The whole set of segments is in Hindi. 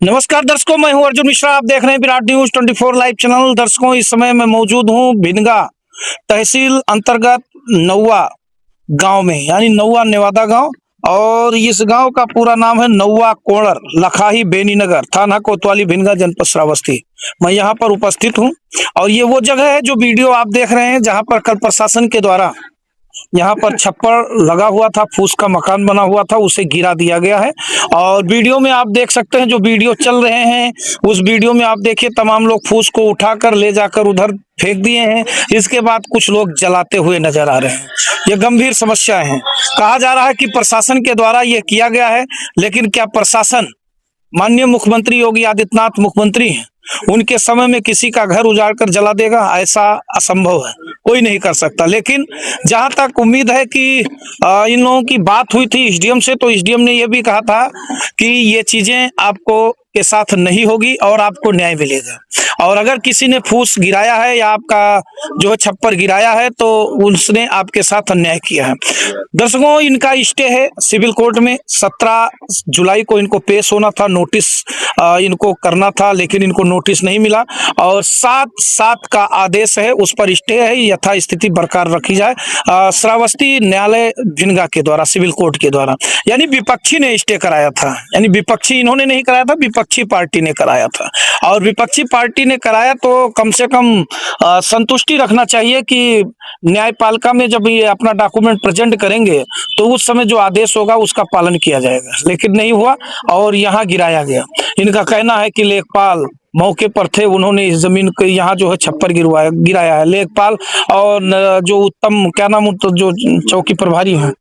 नमस्कार दर्शकों, मैं हूं अर्जुन मिश्रा। आप देख रहे हैं विराट न्यूज 24 लाइव चैनल। दर्शकों, इस समय मैं मौजूद हूं भिनगा तहसील अंतर्गत नौवा गांव में, यानी नौवा नेवादा गांव। और इस गांव का पूरा नाम है नौवा कोणर, लखाही बेनीनगर, थाना कोतवाली, भिनगा, जनपद श्रावस्ती। मैं यहां पर उपस्थित हूं और ये वो जगह है जो वीडियो आप देख रहे हैं, जहां पर कल प्रशासन के द्वारा यहाँ पर छप्पर लगा हुआ था, फूस का मकान बना हुआ था, उसे गिरा दिया गया है। और वीडियो में आप देख सकते हैं, जो वीडियो चल रहे हैं उस वीडियो में आप देखिए, तमाम लोग फूस को उठाकर ले जाकर उधर फेंक दिए हैं। इसके बाद कुछ लोग जलाते हुए नजर आ रहे हैं। ये गंभीर समस्याएं हैं। कहा जा रहा है कि प्रशासन के द्वारा ये किया गया है, लेकिन क्या प्रशासन, माननीय मुख्यमंत्री योगी आदित्यनाथ मुख्यमंत्री हैं, उनके समय में किसी का घर उजाड़ कर जला देगा? ऐसा असंभव है, कोई नहीं कर सकता। लेकिन जहां तक उम्मीद है कि इन लोगों की बात हुई थी एसडीएम से, तो एसडीएम ने यह भी कहा था कि ये चीजें आपको के साथ नहीं होगी और आपको न्याय मिलेगा। और अगर किसी ने फूस गिराया है या आपका जो है छप्पर गिराया है, तो उसने आपके साथ अन्याय किया है। दर्शकों, इनका स्टे है सिविल कोर्ट में। 17 जुलाई को इनको पेश होना था, नोटिस इनको करना था, लेकिन इनको नोटिस नहीं मिला। और 7/7 का आदेश है, उस पर स्टे है, यथा स्थिति बरकरार रखी जाए श्रावस्ती न्यायालय भिनगा के द्वारा, सिविल कोर्ट के द्वारा। यानी विपक्षी ने स्टे कराया था, यानी विपक्षी इन्होंने नहीं कराया था, विपक्षी पार्टी ने कराया था। और विपक्षी पार्टी ने कराया तो कम से कम संतुष्टि रखना चाहिए कि न्यायपालिका में जब ये अपना डॉक्यूमेंट प्रेजेंट करेंगे तो उस समय जो आदेश होगा उसका पालन किया जाएगा। लेकिन नहीं हुआ और यहाँ गिराया गया। इनका कहना है कि लेखपाल मौके पर थे, उन्होंने इस जमीन के यहाँ जो है छप्पर गिराया है। लेखपाल और जो उत्तम, क्या नाम, जो चौकी प्रभारी हैं,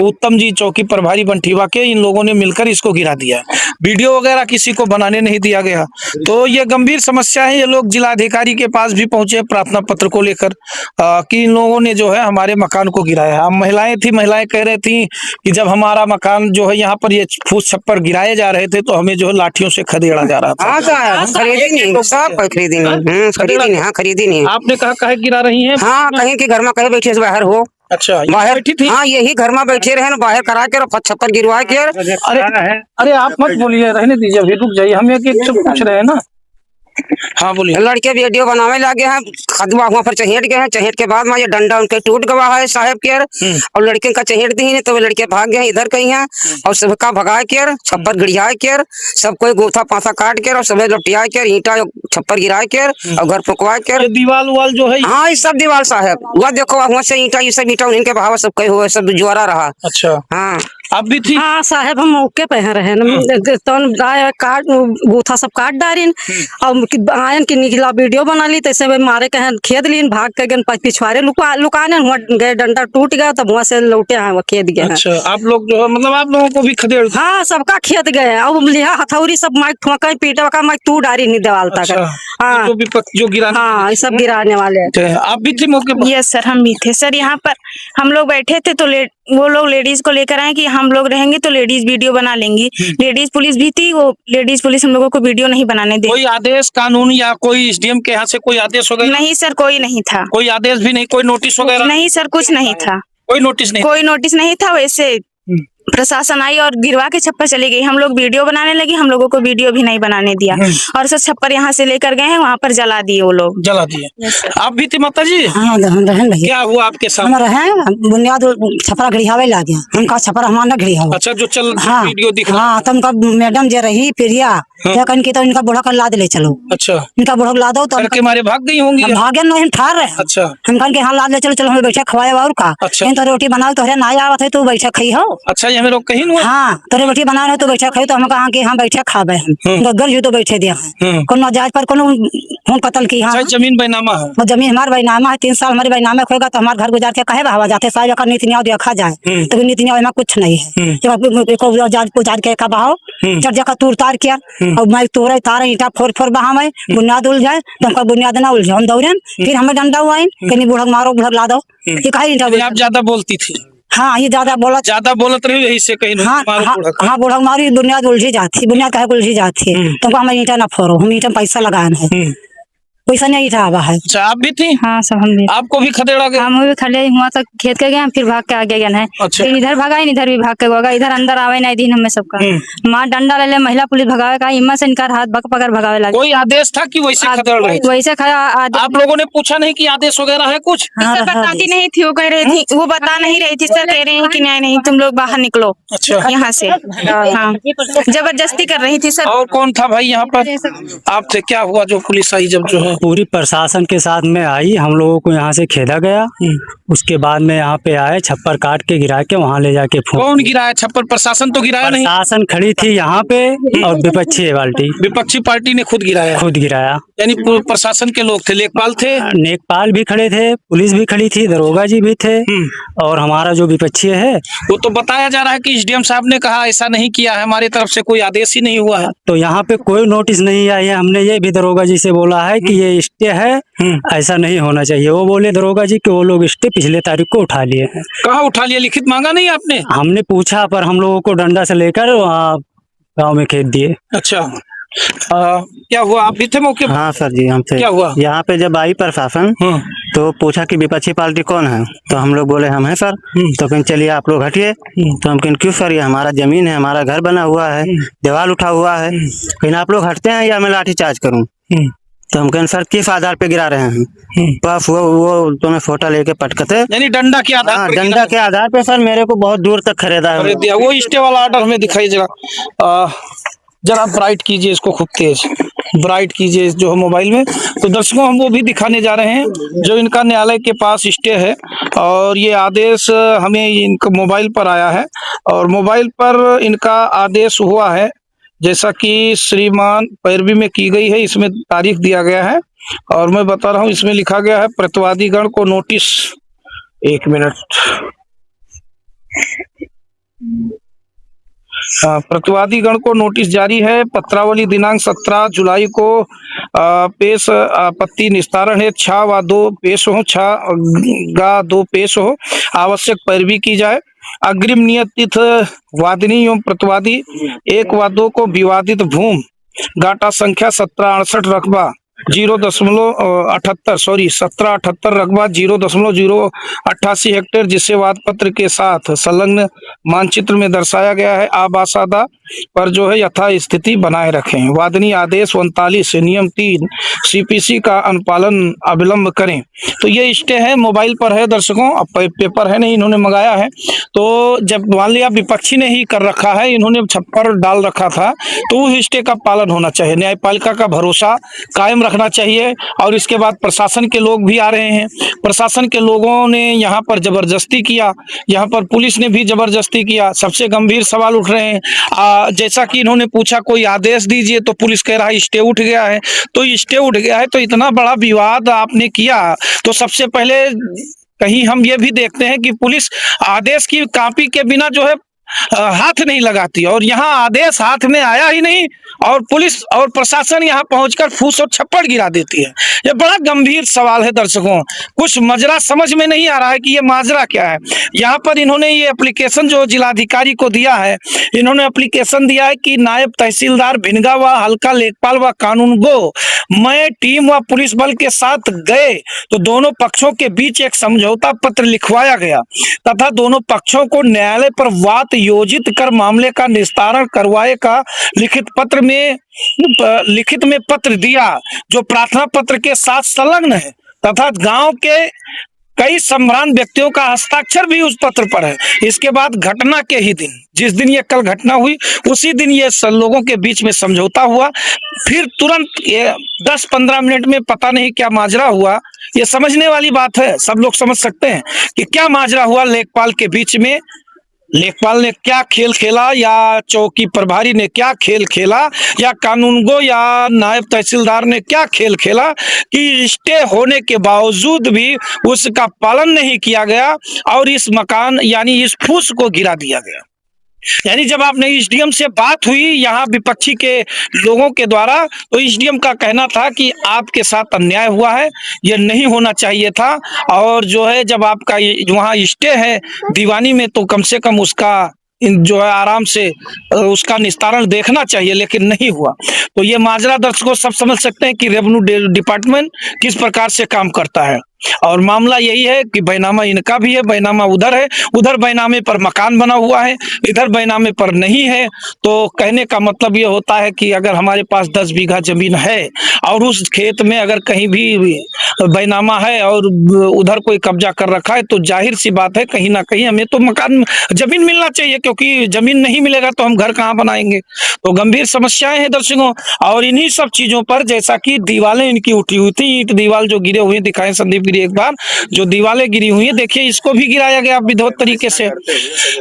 उत्तम जी चौकी प्रभारी बंठीवा के, इन लोगों ने मिलकर इसको गिरा दिया। वीडियो वगैरह किसी को बनाने नहीं दिया गया। तो ये गंभीर समस्या है। ये लोग जिलाधिकारी के पास भी पहुंचे प्रार्थना पत्र को लेकर कि इन लोगों ने जो है हमारे मकान को गिराया है। महिलाएं कह रही थी कि जब हमारा मकान जो है यहाँ पर ये फूस छप्पर गिराए जा रहे थे तो हमें जो है लाठियों से खदेड़ा जा रहा था। खरीदी नहीं। आपने कहा काहे गिरा रही हैं? हाँ, कहीं के घर में कहीं बैठे से बाहर हो। अच्छा, बाहर बैठी थी? हाँ, यही घर में बैठे रहे, बाहर करा के छप्पर गिरवा के। अरे आप मत बोलिए, रहने दीजिए, अभी रुक जाइए, हम एक पूछ रहे हैं ना। हाँ बोलिए। लड़के वीडियो बनावे लगे हैं, खदवा वहाँ पर चहेट गए हैं। चहेट के बाद में ये डंडा उनके टूट गवा है साहब के, और लड़के का चहेट दी नहीं, तो वो लड़के भाग गए इधर कहीं हैं। और सबका भगा के, छप्पर गिरिया के, सब कोई गोथा पासा काट के और सब लपटिया के, ईंटा छप्पर गिरा के और घर फुकवा के। दीवाल उवाल जो है, हाँ, ये सब दीवार साहब, वह देखो वहाँ से ईंटा, ये सब ईंटा उनके बहाव सब कहीं हुए, सब ज्वारा रहा। अच्छा, हाँ आप भी थी? हाँ साहब, हम मौके पे रहे काट गोथा सब काट डारिन और आयन की निकला वीडियो बना ली, तैसे मारे कहे खेद लीन, भाग के गन पिछवाड़े लुकाने गए, डंडा टूट गया, तब वहाँ से लौटे हैं, वो खेद गए। अच्छा, आप लोग जो है मतलब आप लोगों को भी खदेड़? हाँ, सबका खेत गए। और लिहा हथौड़ी सब माइक ठोका, पीटे का माइक तू डारी नहीं दीवाल तक। अच्छा, हाँ, जो गिराने, हाँ, ये सब गिराने वाले। आप भी थे मौके पर? यस सर, हम भी थे सर। यहाँ पर हम लोग बैठे थे तो वो लोग लेडीज को लेकर आए कि हम लोग रहेंगे तो लेडीज वीडियो बना लेंगी। लेडीज पुलिस भी थी, वो लेडीज पुलिस हम लोगों को वीडियो नहीं बनाने दे। कोई आदेश, कानून या कोई एसडीएम के यहाँ से कोई आदेश वगैरह? नहीं सर, कोई नहीं था। कोई आदेश भी नहीं, कोई नोटिस वगैरह? नहीं सर, कुछ नहीं था, कोई नोटिस नहीं, कोई नोटिस नहीं था। वैसे प्रशासन आई और गिरवा के छप्पर चली गई। हम लोग वीडियो बनाने लगे, हम लोगों को वीडियो भी नहीं बनाने दिया। और सब छप्पर यहाँ से लेकर गए हैं, वहाँ पर जला दिए वो लोग, जला दिए। आप भी थी माता जी? हाँ, क्या हुआ आपके साथ? बुनियाद छपरा घड़ियावे ला गया, उनका छपरा हमारा घड़िया। अच्छा, जो चल हाँ, वीडियो दिख रहा? हाँ, तो उनका मैडम जो रही प्रिया, तो इनका बुढ़ा कर लाद ले चलो। अच्छा, इनका बुढ़ा ला दो तो के मारे भाग गई होंगी? भागे नहीं, ठार रहे। अच्छा, हम कहा हाँ लाद ले चलो, चलो हम बैठे खवाए और का। अच्छा, तो रोटी बनाओ तो ना आवत है, तू बैठे खाई हो। अच्छा, ये लोग कहीं हुआ? हाँ, तो रोटी बना रहे तो बैठे खाई, तो हम कहा कि हाँ बैठे खाबे, हम गग्गर जी तो बैठे दिया है। कोनो जायज पर कोनो खून कतल की। हाँ, जमीन बैनामा है, वो जमीन हमारे बैनामा है, 3 साल हमारे बैनामे खोएगा तो हमारे घर गुजार के कहे बहावा जाते साहब का नीतियाँ देखा जाए तो नीतियाँ में कुछ नहीं है। जाज के बहाव चढ़ जाकर तूर तार किया और मैं तोड़े तार ईटा फोर बहावे, बुनियाद उल जाए तो हमका बुनियाद ना उलझे, हम दौड़े फिर हमें डंडा हुआ कहीं बुढ़क मारो, बुढ़क ला दो। ये कहा ईटा आप ज्यादा बोलती थी? हाँ, ये ज्यादा बोलत रही, यही से कहीं? हाँ, हाँ, बुढ़क मारी, बुनियाद उलझी जाती, बुनियाद कहे उलझी जाती है। तुमको हमें ईटा ना फोड़ो, हम ईटा पैसा लगाए है। वैसा नहीं था हुआ है। अच्छा, आप भी थी? हाँ सब हम भी। आपको भी खदेड़ा गया? हम भी खड़े हुआ तक खेत के गए, फिर भाग के आगे गए हैं। अच्छा। फिर इधर भगा, इधर भी भाग के होगा, इधर अंदर आवे नहीं दिन हमें सबका। माँ डंडा ले ले, महिला पुलिस भगावे का, हिम्मत से इनका हाथ बक पकड़ भगावे लगे। कोई आदेश था कि वैसे खदेड़ रहे थे? वैसे खड़ा आप लोगों ने पूछा नहीं कि आदेश वगैरह है कुछ? सर बताती नहीं थी, वो कह रही थी, वो बता नहीं रही थी। सर कह रहे हैं कि नहीं नहीं तुम लोग बाहर निकलो अच्छा। यहाँ से। हाँ जबरदस्ती कर रही थी सर। और कौन था भाई यहाँ पर? आप थे? क्या हुआ जो पुलिस आई जब जो है? पूरी प्रशासन के साथ में आई, हम लोगों को यहाँ से खेदा गया। उसके बाद में यहाँ पे आए, छप्पर काट के गिरा के वहाँ ले जाके फूंक। कौन गिराया छप्पर? प्रशासन तो गिराया नहीं, प्रशासन खड़ी थी यहाँ पे और विपक्षी पार्टी, विपक्षी पार्टी ने खुद गिराया। खुद गिराया। यानी प्रशासन के लोग थे, लेखपाल थे? नेकपाल भी खड़े थे, पुलिस भी खड़ी थी, दरोगा जी भी थे, और हमारा जो विपक्षी है। वो तो बताया जा रहा है कि एसडीएम साहब ने कहा ऐसा नहीं किया है, हमारी तरफ से कोई आदेश ही नहीं हुआ है। तो यहाँ पे कोई नोटिस नहीं आई है। हमने ये भी दरोगा जी से बोला है कि ये स्टे है, ऐसा नहीं होना चाहिए। वो बोले दरोगा जी कि वो लोग स्टे पिछले तारीख को उठा लिए हैं। कहाँ उठा लिया? लिखित मांगा नहीं आपने? हमने पूछा, पर हम लोगों को डंडा से लेकर गाँव में खेद दिए। अच्छा, क्या हुआ? आप भी थे मौके पर? हाँ सर जी, हम थे। क्या हुआ? यहाँ पे जब आई प्रशासन तो पूछा कि विपक्षी पार्टी कौन है, तो हम लोग बोले हम हैं सर। तो फिर चलिए आप लोग हटिए। तो हम कहें क्यों सर, ये हमारा जमीन है, हमारा घर बना हुआ है, दीवार उठा हुआ है, कहीं आप लोग हटते हैं या मैं लाठी चार्ज करूँ? तो हम कहें सर किस आधार पे गिरा रहे हैं? बस वो तुम्हें फोटो लेके पटकते। यानी डंडा के आधार पर? डंडा के आधार पे सर, मेरे को बहुत दूर तक खरीदा है। दिया वो स्टे वाला ऑर्डर हमें दिखाई जरा। जरा ब्राइट कीजिए इसको, खूब तेज ब्राइट कीजिए जो है मोबाइल में। तो दर्शकों हम वो भी दिखाने जा रहे हैं जो इनका न्यायालय के पास स्टे है, और ये आदेश हमें इनका मोबाइल पर आया है, और मोबाइल पर इनका आदेश हुआ है जैसा कि श्रीमान पैरवी में की गई है। इसमें तारीख दिया गया है, और मैं बता रहा हूँ इसमें लिखा गया है प्रतिवादीगण को नोटिस। 1 मिनट। प्रतिवादीगण को नोटिस जारी है। पत्रावली दिनांक 17 जुलाई को पेश आपत्ति निस्तारण है। 6 व 2 पेश हो, 6 गा 2 पेश हो, आवश्यक पैरवी की जाए। अग्रिम नियत तिथि वादिनी एवं प्रतिवादी 1 व 2 को विवादित भूमि गाटा संख्या 1768 रकबा 1778 रकबा 0.088 हेक्टेयर, जिसे वाद पत्र के साथ संलग्न मानचित्र में दर्शाया गया है, आबासादा पर जो है यथा स्थिति बनाए रखें। वादनी आदेश 39 नियम 3 सीपीसी का अनुपालन अविलंब करें। तो ये स्टे है, मोबाइल पर है दर्शकों, अब पेपर है नहीं, इन्होंने मंगाया है। तो जब मान लिया विपक्षी ने ही कर रखा है, इन्होंने छप्पर डाल रखा था, तो उस स्टे का पालन होना चाहिए। न्यायपालिका का भरोसा कायम रखना चाहिए। और इसके बाद प्रशासन के लोग भी आ रहे हैं, प्रशासन के लोगों ने यहाँ पर जबरदस्ती किया, यहाँ पर पुलिस ने भी जबरदस्ती किया। सबसे गंभीर सवाल उठ रहे हैं, जैसा कि इन्होंने पूछा कोई आदेश दीजिए, तो पुलिस कह रहा है स्टे उठ गया है। तो स्टे उठ गया है तो इतना बड़ा विवाद आपने किया, तो सबसे पहले कहीं हम ये भी देखते हैं कि पुलिस आदेश की कॉपी के बिना जो है हाथ नहीं लगाती, और यहाँ आदेश हाथ में आया ही नहीं और पुलिस और प्रशासन यहाँ पहुंचकर फूस और छप्पड़ गिरा देती है। ये बड़ा गंभीर सवाल है दर्शकों, कुछ मजरा समझ में नहीं आ रहा है कि ये माजरा क्या है। यहाँ पर इन्होंने ये एप्लीकेशन जो जिलाधिकारी को दिया है, इन्होंने एप्लीकेशन दिया है कि नायब तहसीलदार भिनगा व हल्का लेखपाल व कानून गो मैं टीम व पुलिस बल के साथ गए, तो दोनों पक्षों के बीच एक समझौता पत्र लिखवाया गया तथा दोनों पक्षों को न्यायालय पर वाद योजित कर मामले का निस्तारण करवाए का लिखित में पत्र दिया, जो प्रार्थना पत्र के साथ संलग्न है, तथा गांव के कई सम्रांत व्यक्तियों का हस्ताक्षर भी उस पत्र पर है। इसके बाद घटना के ही दिन, जिस दिन ये कल घटना हुई, उसी दिन ये लोगों के बीच में समझौता हुआ। फिर तुरंत 10-15 मिनट में पता नहीं क्या माजरा हुआ। ये समझने वाली बात है, सब लोग समझ सकते हैं कि क्या माजरा हुआ लेखपाल के बीच में। लेखपाल ने क्या खेल खेला, या चौकी प्रभारी ने क्या खेल खेला, या कानूनगो या नायब तहसीलदार ने क्या खेल खेला कि स्टे होने के बावजूद भी उसका पालन नहीं किया गया और इस मकान यानी इस फूस को गिरा दिया गया। यानी जब आपने एसडीएम से बात हुई यहाँ विपक्षी के लोगों के द्वारा, तो एसडीएम का कहना था कि आपके साथ अन्याय हुआ है, ये नहीं होना चाहिए था, और जो है जब आपका वहाँ स्टे है दीवानी में, तो कम से कम उसका जो है आराम से उसका निस्तारण देखना चाहिए, लेकिन नहीं हुआ। तो ये माजरा दर्शकों सब समझ सकते हैं कि रेवेन्यू डिपार्टमेंट किस प्रकार से काम करता है। और मामला यही है कि बैनामा इनका भी है, बैनामा उधर है, उधर बैनामे पर मकान बना हुआ है, इधर बैनामे पर नहीं है। तो कहने का मतलब ये होता है कि अगर हमारे पास 10 बीघा जमीन है और उस खेत में अगर कहीं भी बैनामा है और उधर कोई कब्जा कर रखा है, तो जाहिर सी बात है कहीं ना कहीं हमें तो मकान जमीन मिलना चाहिए, क्योंकि जमीन नहीं मिलेगा तो हम घर कहाँ बनाएंगे। तो गंभीर समस्याएं हैं दर्शकों। और इन्हीं सब चीजों पर जैसा कि दीवारें इनकी उठी हुई थी, ईंट दीवार जो गिरे हुए दिखाएं संदीप गिरी एक बार, जो दीवारें गिरी हुई है देखिए, इसको भी गिराया गया विधिवत तरीके से।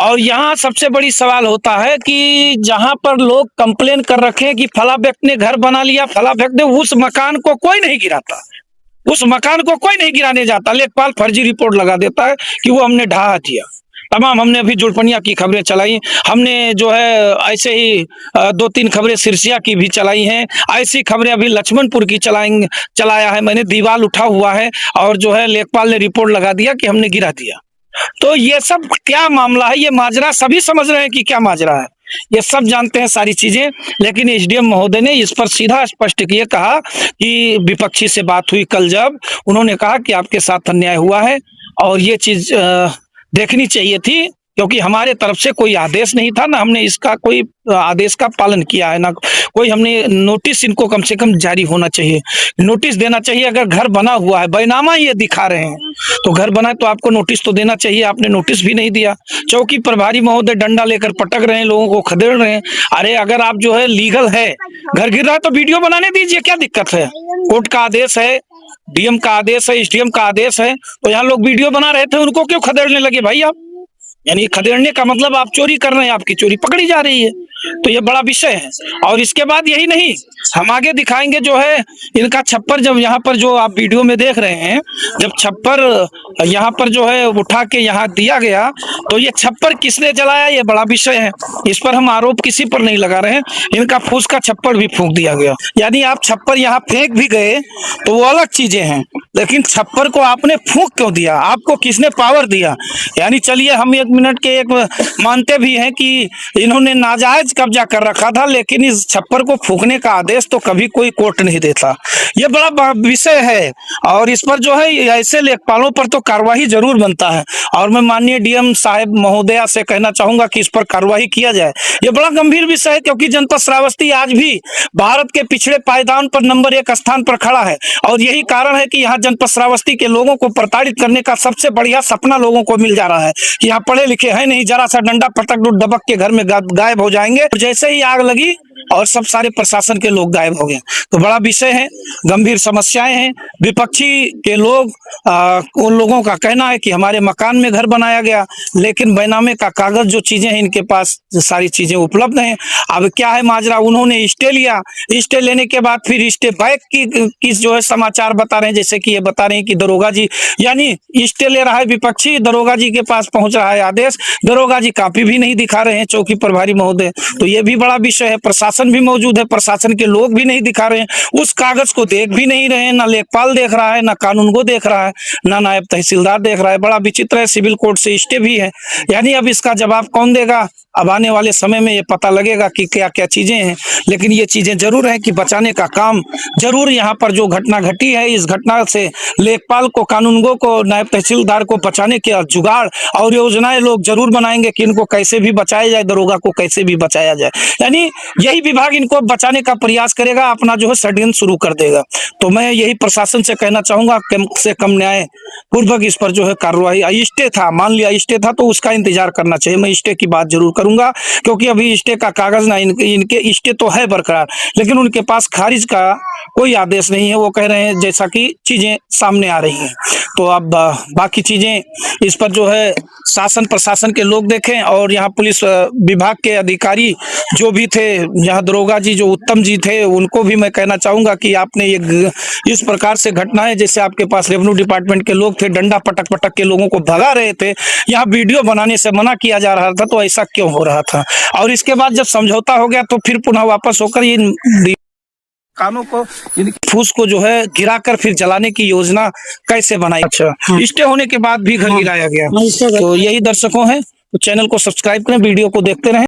और यहाँ सबसे बड़ी सवाल होता है कि जहां पर लोग कंप्लेन कर रखे हैं कि फला व्यक्ति ने घर बना लिया, फला व्यक्ति ने, उस मकान को कोई नहीं गिराता, उस मकान को कोई नहीं गिराने जाता। लेखपाल फर्जी रिपोर्ट लगा देता है कि वो हमने ढहा दिया। तमाम हमने अभी जुड़पनिया की खबरें चलाई, हमने जो है ऐसे ही 2-3 खबरें सिरसिया की भी चलाई हैं, ऐसी खबरें अभी लक्ष्मणपुर की चलाया है मैंने, दीवार उठा हुआ है और जो है लेखपाल ने रिपोर्ट लगा दिया कि हमने गिरा दिया। तो ये सब क्या मामला है, ये माजरा सभी समझ रहे हैं कि क्या माजरा है, ये सब जानते हैं सारी चीजें। लेकिन एसडीएम महोदय ने इस पर सीधा स्पष्ट किए कहा कि विपक्षी से बात हुई कल, जब उन्होंने कहा कि आपके साथ अन्याय हुआ है और ये चीज देखनी चाहिए थी, क्योंकि हमारे तरफ से कोई आदेश नहीं था, ना हमने इसका कोई आदेश का पालन किया है, ना कोई हमने नोटिस, इनको कम से कम जारी होना चाहिए, नोटिस देना चाहिए। अगर घर बना हुआ है, बैनामा ये दिखा रहे हैं, तो घर बना है तो आपको नोटिस तो देना चाहिए, आपने नोटिस भी नहीं दिया। चौकी प्रभारी महोदय डंडा लेकर पटक रहे हैं, लोगों को खदेड़ रहे हैं। अरे अगर आप जो है लीगल है, घर गिर रहा है तो वीडियो बनाने दीजिए, क्या दिक्कत है? कोर्ट का आदेश है, डीएम का आदेश है, एसडीएम का आदेश है, तो यहाँ लोग वीडियो बना रहे थे, उनको क्यों खदेड़ने लगे भाई आप? यानी खदेड़ने का मतलब आप चोरी कर रहे हैं, आपकी चोरी पकड़ी जा रही है। तो ये बड़ा विषय है। और इसके बाद यही नहीं, हम आगे दिखाएंगे जो है इनका छप्पर, जब यहाँ पर जो आप वीडियो में देख रहे हैं, जब छप्पर यहाँ पर जो है उठा के यहाँ दिया गया, तो ये छप्पर किसने जलाया, ये बड़ा विषय है। इस पर हम आरोप किसी पर नहीं लगा रहे हैं, इनका फूस का छप्पर भी फूंक दिया गया। यानी आप छप्पर यहाँ फेंक भी गए तो वो अलग चीजें हैं, लेकिन छप्पर को आपने फूंक क्यों दिया, आपको किसने पावर दिया? यानी चलिए हम 1 मिनट के एक मानते भी हैं कि इन्होंने नाजायज कब्जा कर रखा था, लेकिन इस छप्पर को फूंकने का आदेश तो कभी कोई कोर्ट नहीं देता। ये बड़ा विषय है और इस पर जो है ऐसे लेखपालों पर तो कार्रवाई जरूर बनता है। और मैं माननीय डीएम साहब महोदया से कहना चाहूंगा कि इस पर कार्रवाई किया जाए। ये बड़ा गंभीर विषय है, क्योंकि जनपद श्रावस्ती आज भी भारत के पिछड़े पायदान पर नंबर 1 स्थान पर खड़ा है। और यही कारण है कि यहाँ जनपद श्रावस्ती के लोगों को प्रताड़ित करने का सबसे बढ़िया सपना लोगों को मिल जा रहा है कि यहाँ पढ़े लिखे हैं नहीं, जरा सा डंडा पटक डबक के घर में गायब हो जाएंगे। जैसे ही आग लगी और सब सारे प्रशासन के लोग गायब हो गए। तो बड़ा विषय है, गंभीर समस्याएं हैं। विपक्षी के लोग उन लोगों का कहना है कि हमारे मकान में घर बनाया गया, लेकिन बैनामे का कागज जो चीजें हैं इनके पास सारी चीजें उपलब्ध हैं। अब क्या है माजरा, उन्होंने स्टे लिया, स्टे लेने के बाद फिर स्टे बैक की जो है समाचार बता रहे हैं, जैसे कि ये बता रहे हैं कि दरोगा जी, यानी स्टे ले रहा है विपक्षी, दरोगा जी के पास पहुंच रहा है आदेश, दरोगा जी कापी भी नहीं दिखा रहे हैं चौकी प्रभारी महोदय। तो ये भी बड़ा विषय है। प्रशासन भी मौजूद है, प्रशासन के लोग भी नहीं दिखा रहे हैं, उस कागज को देख भी नहीं रहे हैं, ना लेखपाल देख रहा है, ना कानून को देख रहा है, ना नायब तहसीलदार देख रहा है। बड़ा विचित्र है। सिविल कोर्ट से स्टे भी है, यानी अब इसका जवाब कौन देगा? अब आने वाले समय में ये पता लगेगा कि क्या क्या चीजें हैं। लेकिन ये चीजें जरूर है कि बचाने का काम जरूर, यहाँ पर जो घटना घटी है, इस घटना से लेखपाल को, कानूनगो को, नायब तहसीलदार को बचाने के जुगाड़ और योजनाएं लोग जरूर बनाएंगे कि इनको कैसे भी बचाया जाए, दरोगा को कैसे भी बचाया जाए। यानी यही विभाग इनको बचाने का प्रयास करेगा, अपना जो है षड्यंत्र शुरू कर देगा। तो मैं यही प्रशासन से कहना चाहूंगा, कम से कम न्याय पूर्वक इस पर जो है कार्रवाई। स्टे था, मान लिया स्टे था तो उसका इंतजार करना चाहिए। मैं स्टे की बात जरूर करूंगा, क्योंकि अभी स्टे का कागज ना, इनके स्टे तो है बरकरार, लेकिन उनके पास खारिज का कोई आदेश नहीं है। वो कह रहे हैं जैसा कि चीजें सामने आ रही हैं। तो अब बाकी चीजें इस पर जो है शासन प्रशासन के लोग देखें, और यहाँ पुलिस विभाग के अधिकारी जो भी थे, यहाँ दरोगा जी जो उत्तम जी थे, उनको भी मैं कहना चाहूंगा कि आपने ये इस प्रकार से घटनाएं, जैसे आपके पास रेवेन्यू डिपार्टमेंट के लोग थे, डंडा पटक पटक के लोगों को भगा रहे थे, यहाँ वीडियो बनाने से मना किया जा रहा था, तो ऐसा क्यों हो रहा था? और इसके बाद जब समझौता हो गया तो फिर पुनः वापस होकर ये कानों को, फूस को जो है गिराकर फिर जलाने की योजना कैसे बनाई? अच्छा, स्टे होने के बाद भी घर गिराया गया। तो यही दर्शकों हैं, तो चैनल को सब्सक्राइब करें, वीडियो को देखते रहें।